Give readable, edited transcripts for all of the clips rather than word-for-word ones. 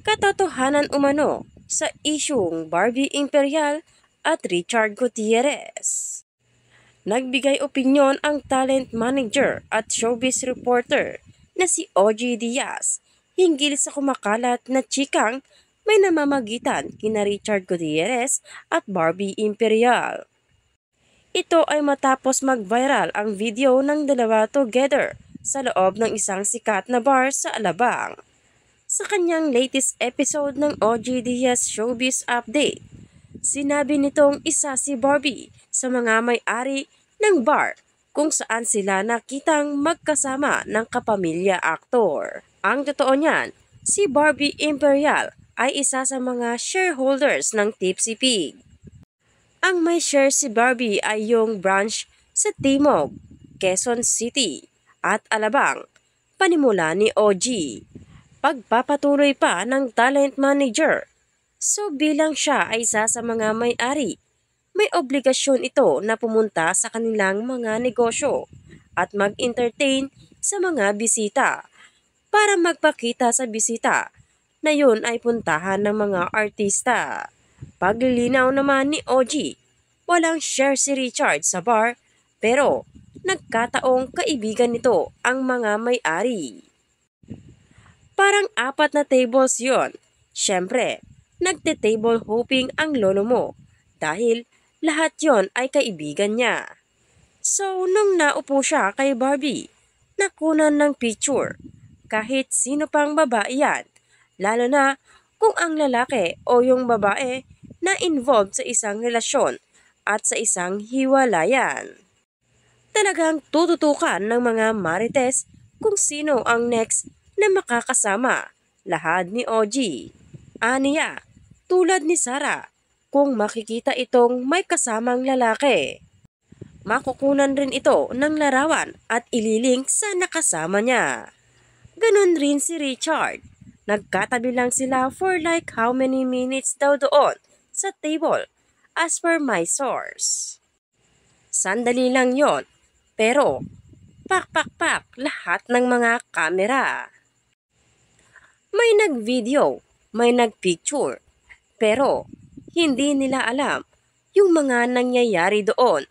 Katotohanan umano sa isyung Barbie Imperial at Richard Gutierrez. Nagbigay opinyon ang talent manager at showbiz reporter na si OG Diaz hinggil sa kumakalat na chikang may namamagitan kina Richard Gutierrez at Barbie Imperial. Ito ay matapos mag-viral ang video ng dalawa together sa loob ng isang sikat na bar sa Alabang. Sa kanyang latest episode ng OG Diaz Showbiz Update, sinabi nitong isa si Barbie sa mga may-ari ng bar kung saan sila nakitang magkasama ng kapamilya aktor. Ang totoo niyan, si Barbie Imperial ay isa sa mga shareholders ng Tipsy Pig. Ang may share si Barbie ay yung branch sa Timog, Quezon City at Alabang, panimula ni OG. Pagpapatuloy pa ng talent manager. So bilang siya ay isa sa mga may-ari, may obligasyon ito na pumunta sa kanilang mga negosyo at mag-entertain sa mga bisita para magpakita sa bisita na yun ay puntahan ng mga artista. Paglilinaw naman ni OG, walang share si Richard sa bar pero nagkataong kaibigan nito ang mga may-ari. Parang 4 na tables yon. Siyempre, nagte-table hopping ang lolo mo dahil lahat yon ay kaibigan niya. So, nung naupo siya kay Barbie, nakunan ng picture. Kahit sino pang babae yan, lalo na kung ang lalaki o yung babae na involved sa isang relasyon at sa isang hiwalayan. Talagang tututukan ng mga marites kung sino ang next na makakasama, lahad ni OG. Aniya, tulad ni Sara, kung makikita itong may kasamang lalaki, makukunan rin ito ng larawan at ililink sa nakasama niya. Ganon rin si Richard. Nagkatabi lang sila for like how many minutes daw doon sa table as per my source. Sandali lang yon, pero pak lahat ng mga kamera. May nag-video, may nag-picture, pero hindi nila alam yung mga nangyayari doon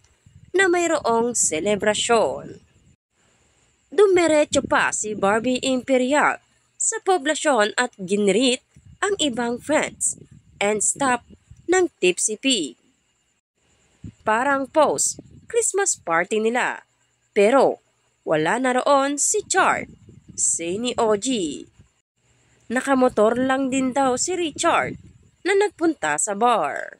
na mayroong selebrasyon. Dumiretso pa si Barbie Imperial sa poblasyon at ginrit ang ibang friends and staff ng Tipsy Pig. Parang post Christmas party nila, pero wala na roon si Chard, say ni OG. Nakamotor lang din daw si Richard na nagpunta sa bar.